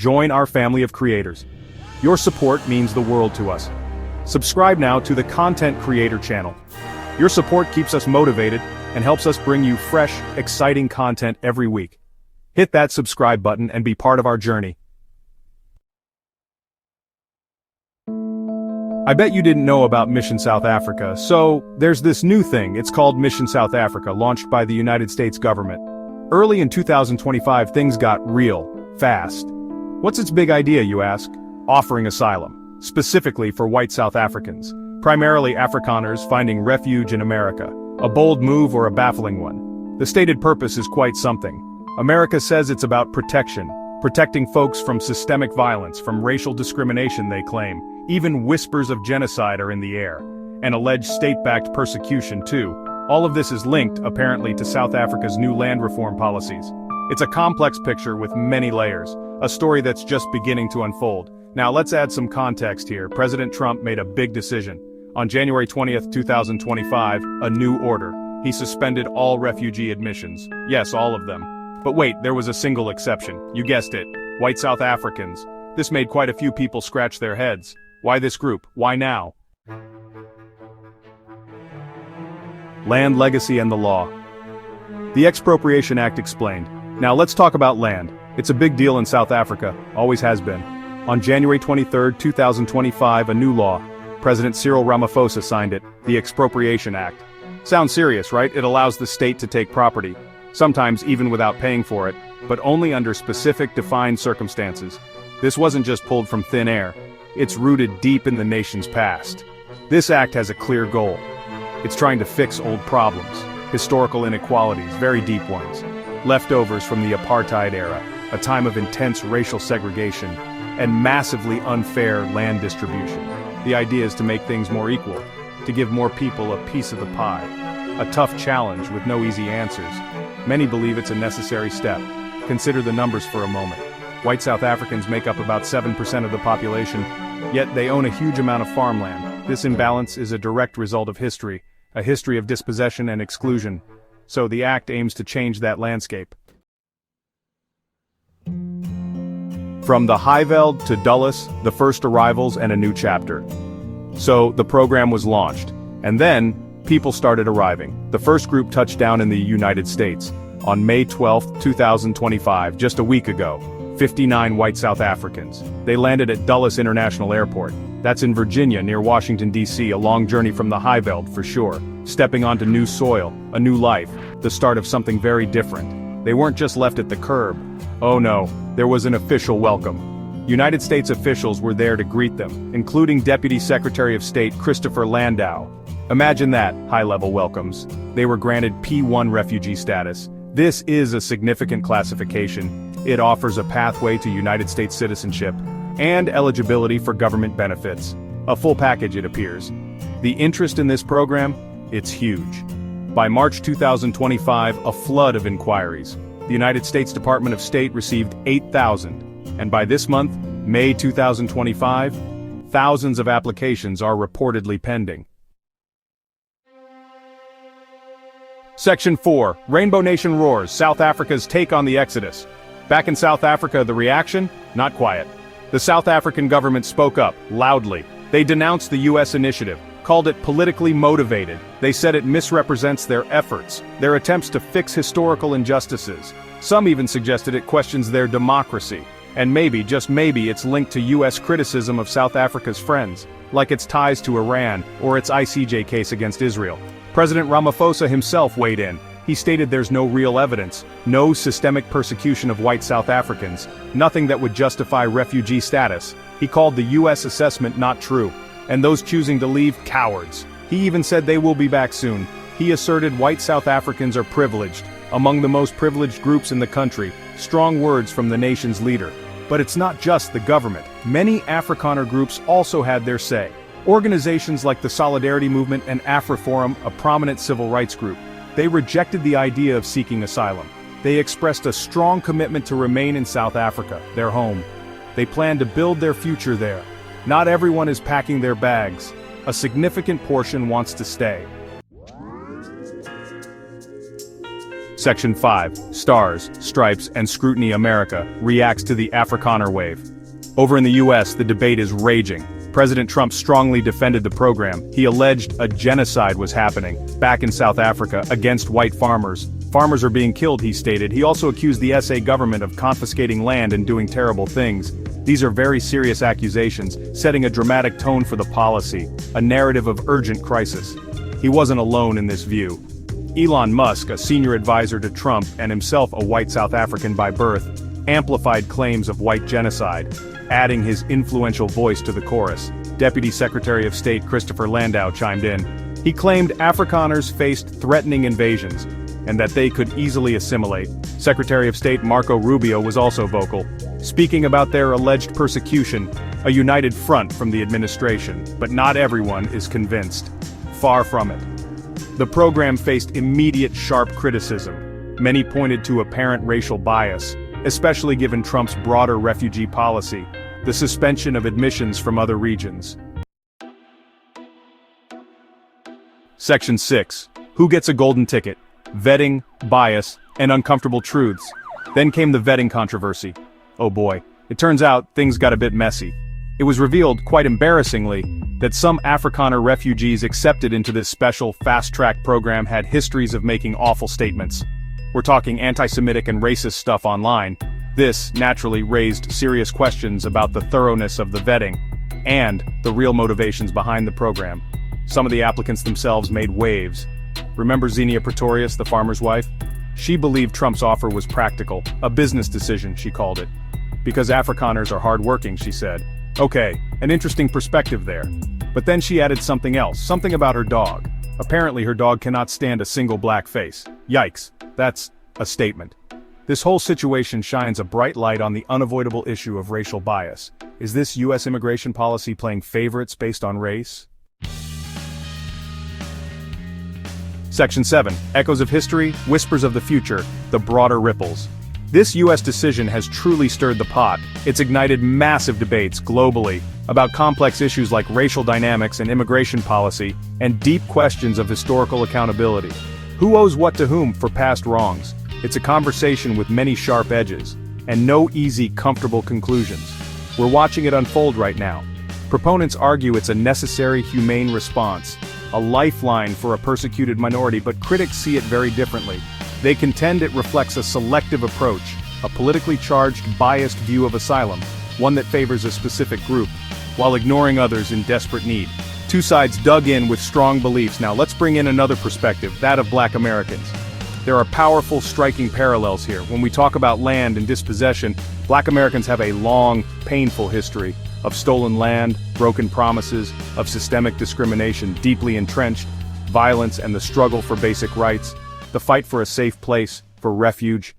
Join our family of creators. Your support means the world to us. Subscribe now to the Content Creator channel. Your support keeps us motivated and helps us bring you fresh, exciting content every week. Hit that subscribe button and be part of our journey. I bet you didn't know about Mission South Africa, so there's this new thing. It's called Mission South Africa, launched by the United States government. Early in 2025, things got real, fast. What's its big idea, you ask? Offering asylum, specifically for white South Africans, primarily Afrikaners finding refuge in America. A bold move or a baffling one? The stated purpose is quite something. America says it's about protection, protecting folks from systemic violence, from racial discrimination, they claim. Even whispers of genocide are in the air. And alleged state-backed persecution, too. All of this is linked, apparently, to South Africa's new land reform policies. It's a complex picture with many layers, a story that's just beginning to unfold. Now let's add some context here. President Trump made a big decision. On January 20th, 2025, a new order. He suspended all refugee admissions. Yes, all of them. But wait, there was a single exception. You guessed it. White South Africans. This made quite a few people scratch their heads. Why this group? Why now? Land, legacy, and the law. The Expropriation Act Explained. Now let's talk about land. It's a big deal in South Africa, always has been. On January 23, 2025, a new law. President Cyril Ramaphosa signed it, the Expropriation Act. Sounds serious, right? It allows the state to take property, sometimes even without paying for it, but only under specific defined circumstances. This wasn't just pulled from thin air. It's rooted deep in the nation's past. This act has a clear goal. It's trying to fix old problems, historical inequalities, very deep ones, leftovers from the apartheid era, a time of intense racial segregation, and massively unfair land distribution. The idea is to make things more equal, to give more people a piece of the pie. A tough challenge with no easy answers. Many believe it's a necessary step. Consider the numbers for a moment. White South Africans make up about 7% of the population, yet they own a huge amount of farmland. This imbalance is a direct result of history, a history of dispossession and exclusion. So the act aims to change that landscape. From the Highveld to Dulles, the first arrivals and a new chapter. So the program was launched, and then people started arriving. The first group touched down in the United States on May 12, 2025, just a week ago. 59 white South Africans. They landed at Dulles International Airport. That's in Virginia, near Washington, D.C., a long journey from the Highveld, for sure. Stepping onto new soil, a new life, the start of something very different. They weren't just left at the curb. Oh no, there was an official welcome. United States officials were there to greet them, including Deputy Secretary of State Christopher Landau. Imagine that, high-level welcomes. They were granted P1 refugee status. This is a significant classification. It offers a pathway to United States citizenship and eligibility for government benefits. A full package, it appears. The interest in this program? It's huge. By March 2025, a flood of inquiries. The United States Department of State received 8,000, and by this month, May 2025, thousands of applications are reportedly pending. Section 4, Rainbow Nation Roars, South Africa's take on the Exodus. Back in South Africa, the reaction? Not quiet. The South African government spoke up, loudly. They denounced the U.S. initiative, called it politically motivated. They said it misrepresents their efforts, their attempts to fix historical injustices. Some even suggested it questions their democracy. And maybe, just maybe, it's linked to U.S. criticism of South Africa's friends, like its ties to Iran or its ICJ case against Israel. President Ramaphosa himself weighed in. He stated there's no real evidence, no systemic persecution of white South Africans, nothing that would justify refugee status. He called the U.S. assessment not true, and those choosing to leave, cowards. He even said they will be back soon. He asserted white South Africans are privileged, among the most privileged groups in the country. Strong words from the nation's leader. But it's not just the government. Many Afrikaner groups also had their say. Organizations like the Solidarity Movement and AfriForum, a prominent civil rights group, they rejected the idea of seeking asylum. They expressed a strong commitment to remain in South Africa, their home. They plan to build their future there. Not everyone is packing their bags. A significant portion wants to stay. Section 5, Stars, Stripes, and Scrutiny America reacts to the Afrikaner wave. Over in the US, the debate is raging. President Trump strongly defended the program. He alleged a genocide was happening, back in South Africa, against white farmers. Farmers are being killed, he stated. He also accused the SA government of confiscating land and doing terrible things. These are very serious accusations, setting a dramatic tone for the policy, a narrative of urgent crisis. He wasn't alone in this view. Elon Musk, a senior advisor to Trump and himself a white South African by birth, amplified claims of white genocide, adding his influential voice to the chorus. Deputy Secretary of State Christopher Landau chimed in. He claimed Afrikaners faced threatening invasions, and that they could easily assimilate. Secretary of State Marco Rubio was also vocal, speaking about their alleged persecution, a united front from the administration, but not everyone is convinced. Far from it. The program faced immediate sharp criticism. Many pointed to apparent racial bias, especially given Trump's broader refugee policy, the suspension of admissions from other regions. Section 6. Who gets a golden ticket? Vetting, bias, and uncomfortable truths. Then came the vetting controversy. Oh boy, it turns out things got a bit messy. It was revealed, quite embarrassingly, that some Afrikaner refugees accepted into this special fast-track program had histories of making awful statements. We're talking anti-Semitic and racist stuff online. This, naturally, raised serious questions about the thoroughness of the vetting, and the real motivations behind the program. Some of the applicants themselves made waves. Remember Xenia Pretorius, the farmer's wife? She believed Trump's offer was practical, a business decision, she called it. Because Afrikaners are hardworking, she said. Okay, an interesting perspective there. But then she added something else, something about her dog. Apparently her dog cannot stand a single black face. Yikes, that's a statement. This whole situation shines a bright light on the unavoidable issue of racial bias. Is this US immigration policy playing favorites based on race? Section 7. Echoes of History, Whispers of the Future, the Broader Ripples. This US decision has truly stirred the pot. It's ignited massive debates globally about complex issues like racial dynamics and immigration policy, and deep questions of historical accountability. Who owes what to whom for past wrongs? It's a conversation with many sharp edges, and no easy, comfortable conclusions. We're watching it unfold right now. Proponents argue it's a necessary, humane response, a lifeline for a persecuted minority, but critics see it very differently. They contend it reflects a selective approach, a politically charged, biased view of asylum, one that favors a specific group, while ignoring others in desperate need. Two sides dug in with strong beliefs. Now let's bring in another perspective, that of Black Americans. There are powerful, striking parallels here. When we talk about land and dispossession, Black Americans have a long, painful history of stolen land, broken promises, of systemic discrimination deeply entrenched, violence and the struggle for basic rights, the fight for a safe place, for refuge,